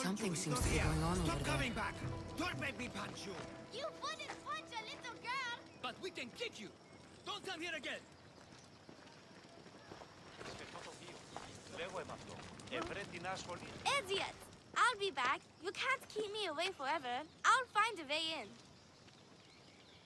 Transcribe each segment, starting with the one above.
Something seems to be going on over Stop there. coming back! Don't make me punch you! You wouldn't punch a little girl! But we can kick you! Don't come here again! Idiot! I'll be back. You can't keep me away forever. I'll find a way in.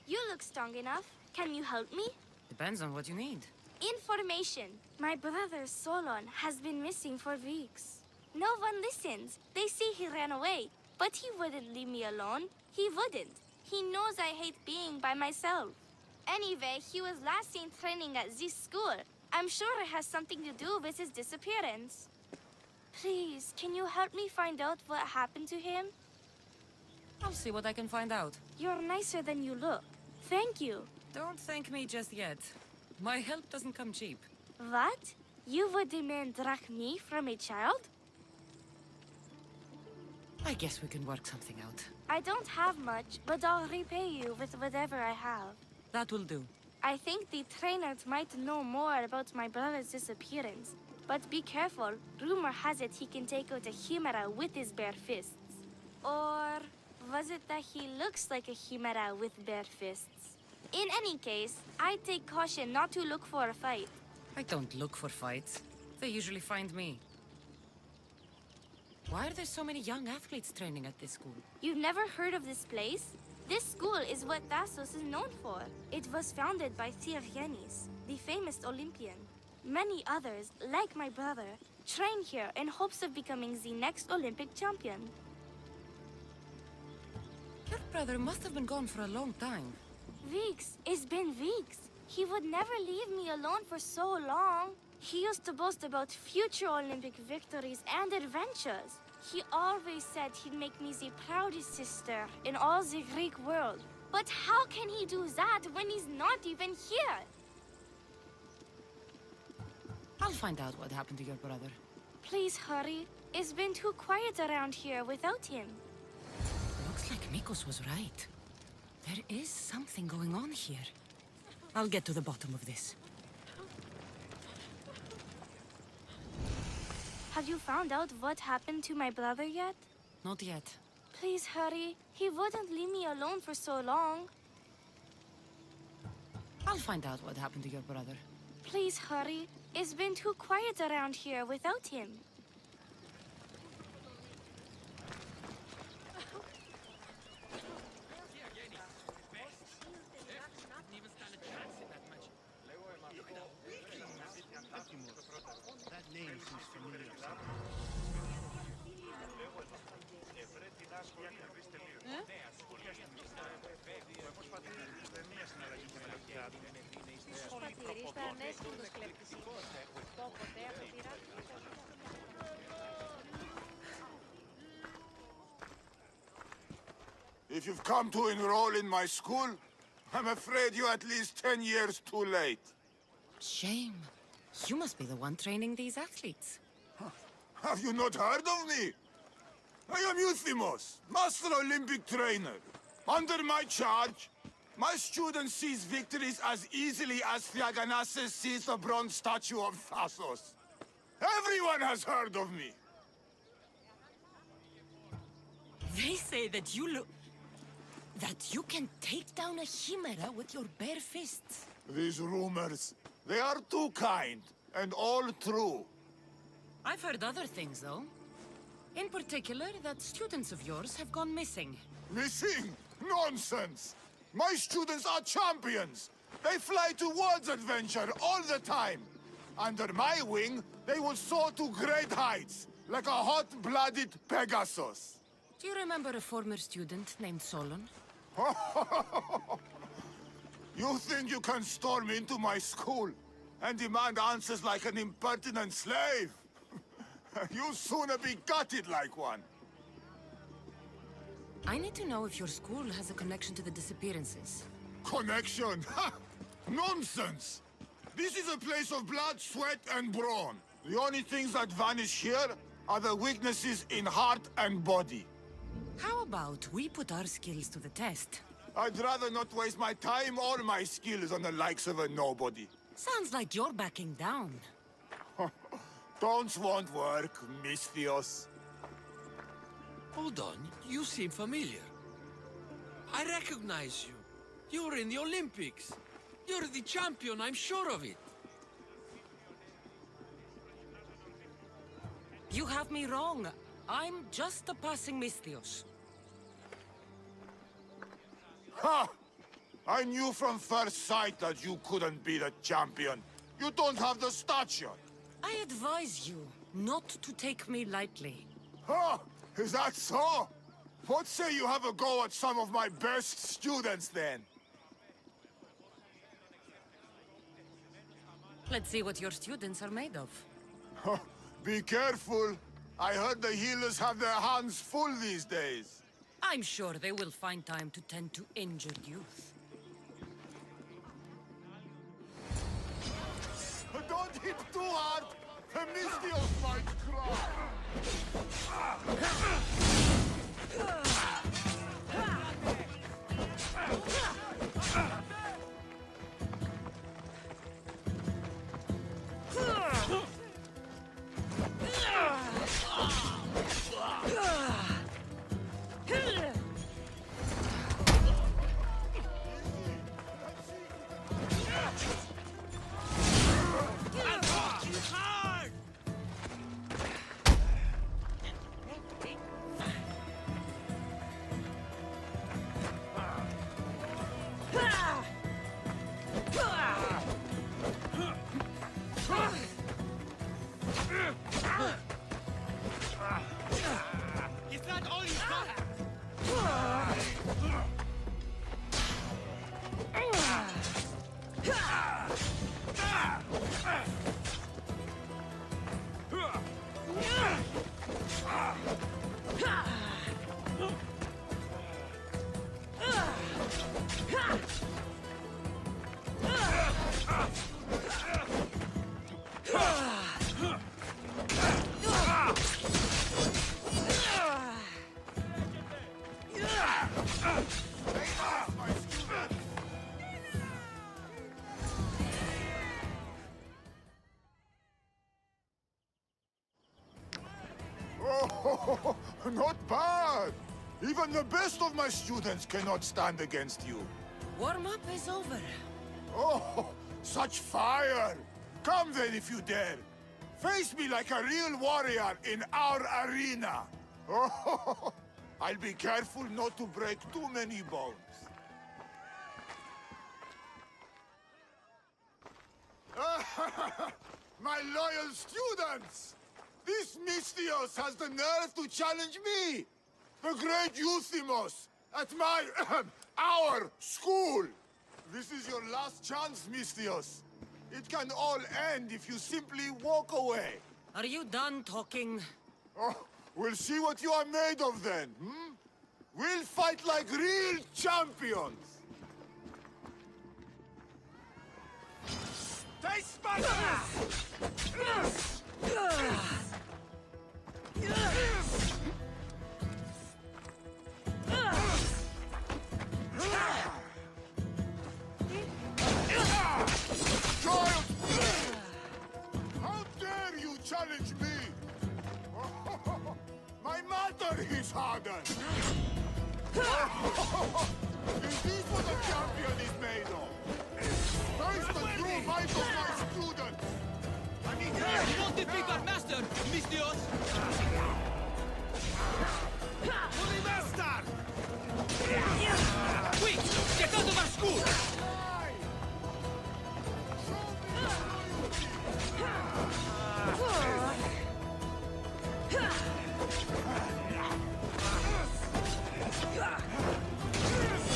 You look strong enough. Can you help me? Depends on what you need. Information. My brother Solon has been missing for weeks. No one listens. They say he ran away, but he wouldn't leave me alone. He wouldn't. He knows I hate being by myself. Anyway, he was last seen training at this school. I'm sure it has something to do with his disappearance. Please, can you help me find out what happened to him? I'll see what I can find out. You're nicer than you look. Thank you. Don't thank me just yet. My help doesn't come cheap. What? You would demand drachmi from a child? I guess we can work something out. I don't have much, but I'll repay you with whatever I have. That will do. I think the trainers might know more about my brother's disappearance. But be careful. Rumor has it he can take out a chimera with his bare fists. Or was it that he looks like a chimera with bare fists? In any case, I'd take caution not to look for a fight. I don't look for fights. They usually find me. Why are there so many young athletes training at this school? You've never heard of this place? This school is what Thassos is known for. It was founded by Theogenes, the famous Olympian. Many others, like my brother, train here in hopes of becoming the next Olympic champion. Your brother must have been gone for a long time. Weeks. It's been weeks. He would never leave me alone for so long. He used to boast about future Olympic victories and adventures. He always said he'd make me the proudest sister in all the Greek world. But how can he do that when he's not even here? I'll find out what happened to your brother. Please hurry. It's been too quiet around here without him. Looks like Nikos was right. There is something going on here. I'll get to the bottom of this. Have you found out what happened to my brother yet? Not yet. Please hurry. He wouldn't leave me alone for so long. I'll find out what happened to your brother. Please hurry. It's been too quiet around here without him. That name seems familiar. If you've come to enroll in my school, I'm afraid you're at least 10 years too late. Shame. You must be the one training these athletes. Have you not heard of me? I am Euthymos, Master Olympic Trainer. Under my charge, my students seize victories as easily as Theogenes sees the bronze statue of Thassos. Everyone has heard of me. They say that you can take down a chimera with your bare fists. These rumors, they are too kind and all true. I've heard other things, though. In particular, that students of yours have gone missing. Missing? Nonsense! My students are champions! They fly towards adventure all the time! Under my wing, they will soar to great heights, like a hot-blooded Pegasus. Do you remember a former student named Solon? You think you can storm into my school and demand answers like an impertinent slave? You'll sooner be gutted like one. I need to know if your school has a connection to the disappearances. Connection? Ha! Nonsense! This is a place of blood, sweat, and brawn. The only things that vanish here are the weaknesses in heart and body. How about we put our skills to the test? I'd rather not waste my time or my skills on the likes of a nobody. Sounds like you're backing down. Don'ts won't work, Misthios. Hold on, you seem familiar. I recognize you. You're in the Olympics. You're the champion, I'm sure of it. You have me wrong. I'm just a passing Misthios. Ha! I knew from first sight that you couldn't be the champion. You don't have the stature. I advise you not to take me lightly. Ha! Is that so? What say you have a go at some of my best students, then? Let's see what your students are made of. Be careful. I heard the healers have their hands full these days. I'm sure they will find time to tend to injured youth. Don't hit too hard! The Misthios might cry! Hard! Is that all you got? Oh, not bad! Even the best of my students cannot stand against you. Warm-up is over. Oh, such fire! Come then if you dare. Face me like a real warrior in our arena. Oh, I'll be careful not to break too many bones. My loyal students! This Misthios has the nerve to challenge me! The great Euthymos! At my... our school! This is your last chance, Misthios. It can all end if you simply walk away. Are you done talking? Oh, we'll see what you are made of then, hmm? We'll fight like real champions! Taste my How dare you challenge me? My mother is hardened! Is this what a champion is made of? First the true might of my students! I mean, you don't defeat our master, Misthios! Holy master! Quick! Get out of our school! Why? Show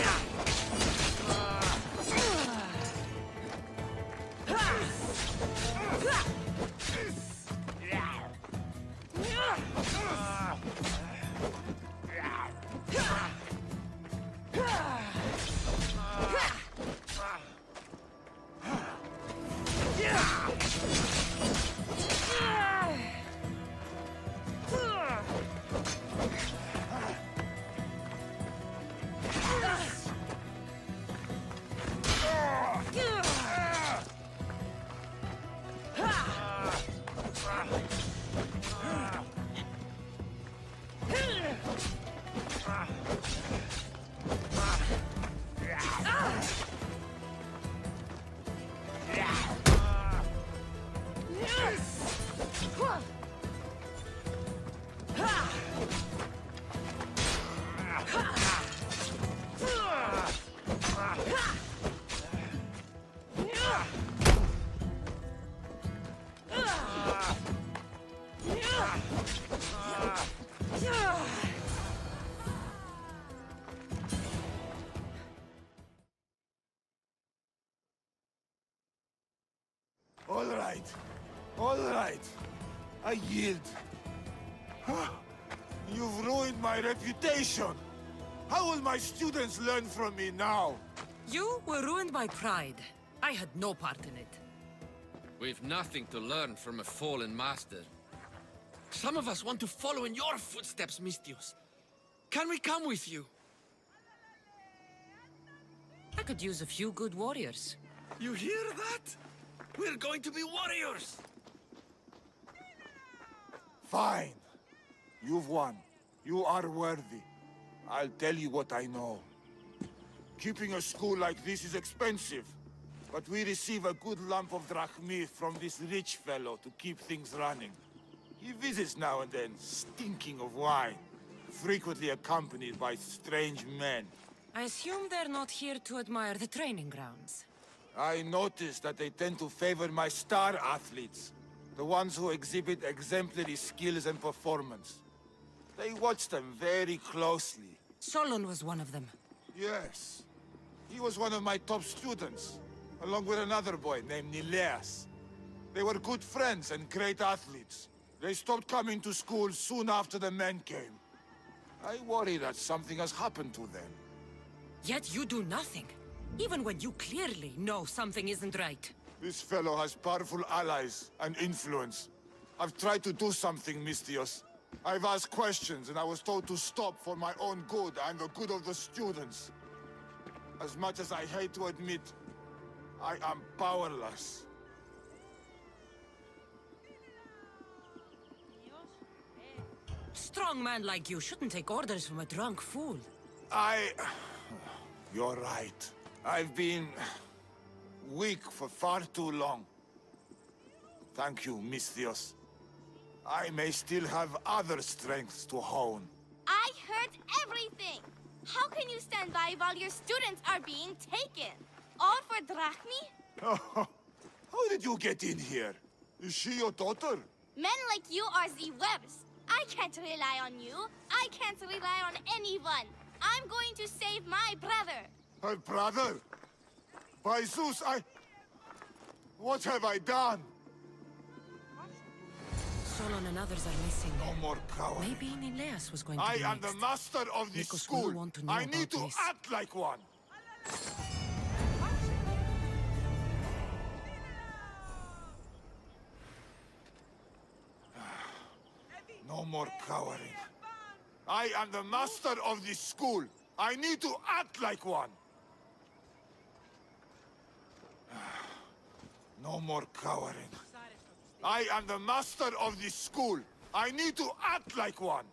me loyalty! All right. All right. I yield. You've ruined my reputation. How will my students learn from me now? You were ruined by pride. I had no part in it. We've nothing to learn from a fallen master. Some of us want to follow in your footsteps, Mistios. Can we come with you? I could use a few good warriors. You hear that? We're going to be warriors! Fine. You've won. You are worthy. I'll tell you what I know. Keeping a school like this is expensive, but we receive a good lump of drachmi from this rich fellow to keep things running. He visits now and then, stinking of wine, frequently accompanied by strange men. I assume they're not here to admire the training grounds. I noticed that they tend to favor my star athletes, the ones who exhibit exemplary skills and performance. They watch them very closely. Solon was one of them. Yes. He was one of my top students, along with another boy named Nileas. They were good friends and great athletes. They stopped coming to school soon after the men came. I worry that something has happened to them. Yet you do nothing, even when you clearly know something isn't right. This fellow has powerful allies and influence. I've tried to do something, Mistios. I've asked questions, and I was told to stop for my own good and the good of the students. As much as I hate to admit, I am powerless. Strong man like you shouldn't take orders from a drunk fool. You're right. I've been weak for far too long. Thank you, Mistios. I may still have other strengths to hone. I heard everything. How can you stand by while your students are being taken? All for drachmi? How did you get in here? Is she your daughter? Men like you are the webs. I can't rely on you. I can't rely on anyone. I'm going to save my brother. Her brother? By Zeus, what have I done? Solon and others are missing. No more cowards. Maybe Nileas was going to I be am next. the master of this Nikos will school. want to know I need about to this. act like one. No more cowering. I am the master of this school. I need to act like one. No more cowering. I am the master of this school. I need to act like one.